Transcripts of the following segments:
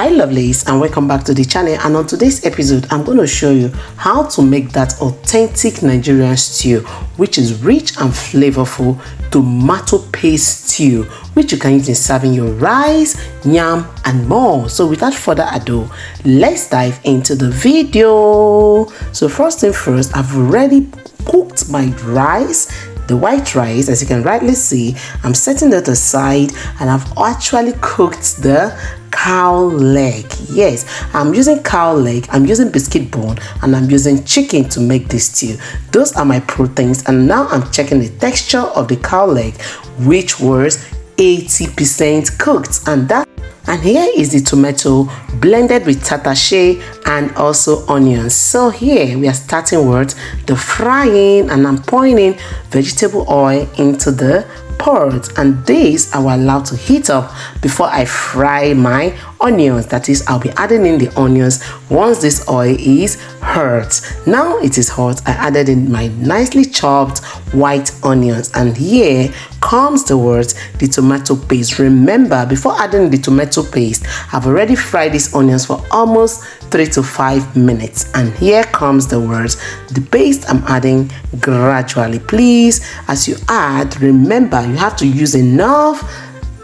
Hi lovelies, and welcome back to the channel. And on today's episode I'm going to show you how to make that authentic Nigerian stew, which is rich and flavorful tomato paste stew, which you can use in serving your rice, yam and more. So without further ado, let's dive into the video. So first thing first, I've already cooked my rice, the white rice. As you can rightly see, I'm setting that aside, and I've actually cooked the cow leg. Yes, I'm using cow leg, I'm using biscuit bone, and I'm using chicken to make this stew. Those are my proteins, and now I'm checking the texture of the cow leg, which was 80% cooked, and here is the tomato blended with tatashe and also onions. So here we are starting with the frying, and I'm pouring in vegetable oil into the pot, and this I will allow to heat up before I fry my onions. That is, I'll be adding in the onions once this oil is hot. Now it is hot, I added in my nicely chopped white onions, and here comes the tomato paste. Remember, before adding the tomato paste, I've already fried these onions for almost 3 to 5 minutes, and here comes the paste I'm adding gradually. Please, as you add, remember you have to use enough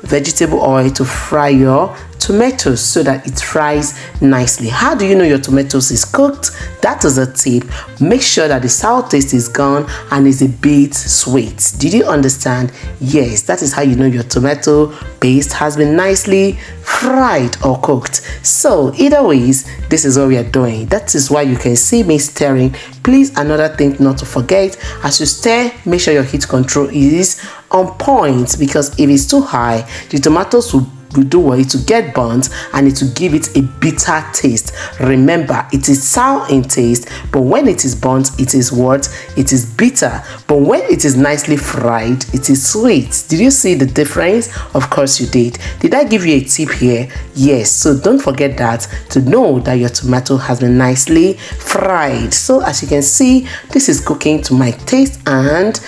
vegetable oil to fry your tomatoes so that it fries nicely. How do you know your tomatoes is cooked? That is a tip. Make sure that the sour taste is gone and is a bit sweet. Did you understand? Yes, that is how you know your tomato paste has been nicely fried or cooked. So either ways, this is what we are doing. That is why you can see me stirring. Please, another thing not to forget, as you stir, make sure your heat control is on point, because if it's too high, the tomatoes will do what it to get burnt, and it will give it a bitter taste. Remember, it is sour in taste, but when it is burnt, it is what? It is bitter. But when it is nicely fried, it is sweet. Did you see the difference? Of course you did. Did I give you a tip here? Yes. So don't forget that, to know that your tomato has been nicely fried. So as you can see, this is cooking to my taste and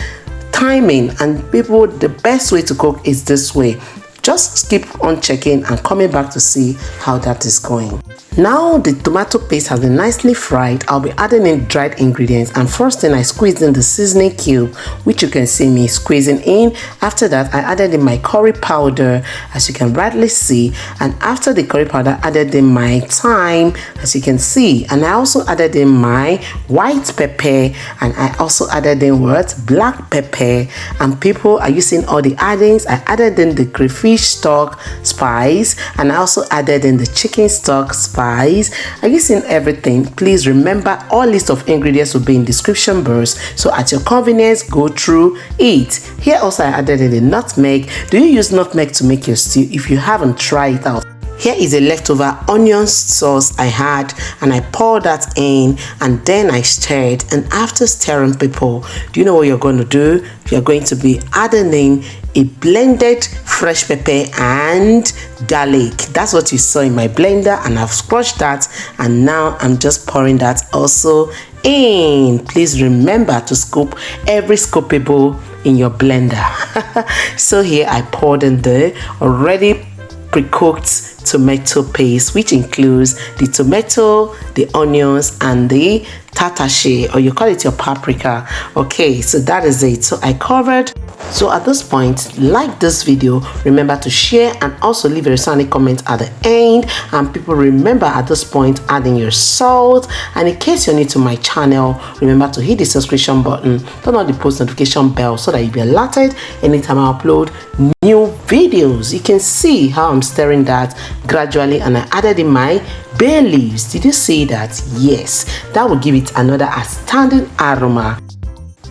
timing. And people, the best way to cook is this way. Just keep on checking and coming back to see how that is going. Now the tomato paste has been nicely fried. I'll be adding in dried ingredients, and first thing I squeezed in the seasoning cube, which you can see me squeezing in. After that, I added in my curry powder, as you can rightly see, and after the curry powder, I added in my thyme, as you can see, and I also added in my white pepper, and I also added in black pepper. And people are using all the addings. I added in the crayfish spice, and I also added in the chicken stock spice. I'm using everything. Please remember, all list of ingredients will be in description box, so at your convenience, go through it. Here also I added in the nutmeg. Do you use nutmeg to make your stew? If you haven't, try it out. Here is a leftover onion sauce I had, and I poured that in, and then I stirred. And after stirring, people, do you know what you're going to do? You're going to be adding in a blended fresh pepper and garlic. That's what you saw in my blender, and I've crushed that, and now I'm just pouring that also in. Please remember to scoop every scoopable in your blender. So here I poured in the already pre-cooked tomato paste, which includes the tomato, the onions, and the tatashe, or you call it your paprika. Okay, so that is it. So I covered. So at this point, like this video, remember to share, and also leave a resounding comment at the end. And people, remember at this point, adding your salt. And in case you're new to my channel, remember to hit the subscription button, turn on the post notification bell, so that you'll be alerted anytime I upload new videos. You can see how I'm stirring that gradually, and I added in my bay leaves. Did you see that? Yes, that will give it another outstanding aroma.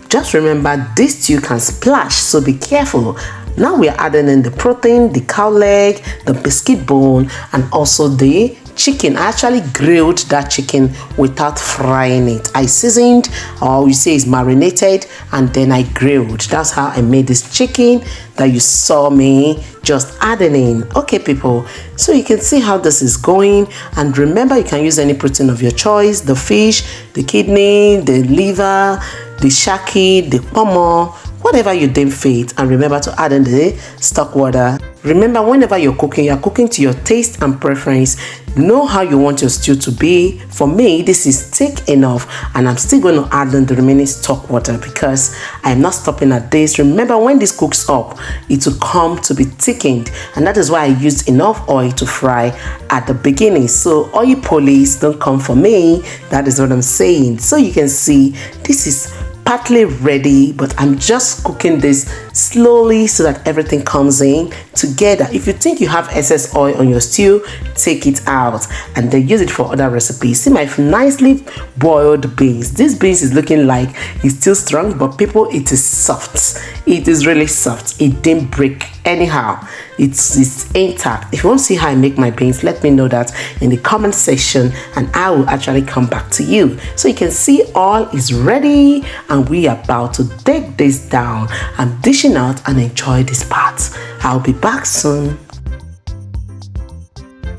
Just remember, this stew can splash, so be careful. Now we are adding in the protein, the cow leg, the biscuit bone, and also the chicken. I actually grilled that chicken without frying it. I seasoned, or you say it's marinated, and then I grilled. That's how I made this chicken that you saw me just adding in. Okay people, so you can see how this is going, and remember, you can use any protein of your choice: the fish, the kidney, the liver, the shaki, the pomo, whatever you deem fit, and remember to add in the stock water. Remember, whenever you're cooking to your taste and preference. Know how you want your stew to be. For me, this is thick enough, and I'm still going to add in the remaining stock water because I'm not stopping at this. Remember, when this cooks up, it will come to be thickened, and that is why I used enough oil to fry at the beginning. So oil police don't come for me. That is what I'm saying. So you can see this is partly ready, but I'm just cooking this slowly so that everything comes in together. If you think you have excess oil on your stew, take it out and then use it for other recipes. See my nicely boiled beans. This beans is looking like it's still strong, but people, it is soft. It is really soft. It didn't break anyhow. It's intact. If you want to see how I make my beans, let me know that in the comment section and I will actually come back to you. So you can see all is ready and we are about to take this down. I'm dishing out and enjoy this part. I'll be back soon.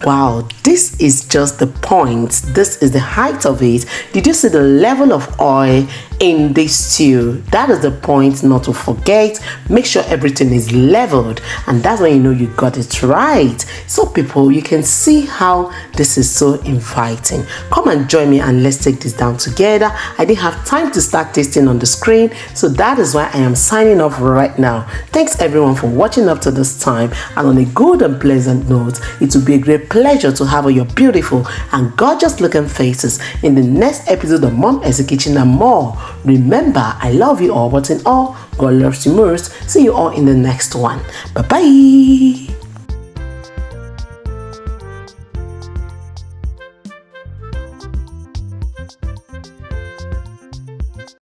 Wow, this is just the point. This is the height of it. Did you see the level of oil in this stew? That is the point not to forget. Make sure everything is leveled, and that's when you know you got it right. So people, you can see how this is so inviting. Come and join me and let's take this down together. I didn't have time to start tasting on the screen, so that is why I am signing off right now. Thanks everyone for watching up to this time, and on a good and pleasant note, it will be a great pleasure to have your beautiful and gorgeous looking faces in the next episode of Mom Essy Kitchen and more. Remember, I love you all, but in all, God loves you most. See you all in the next one. Bye bye.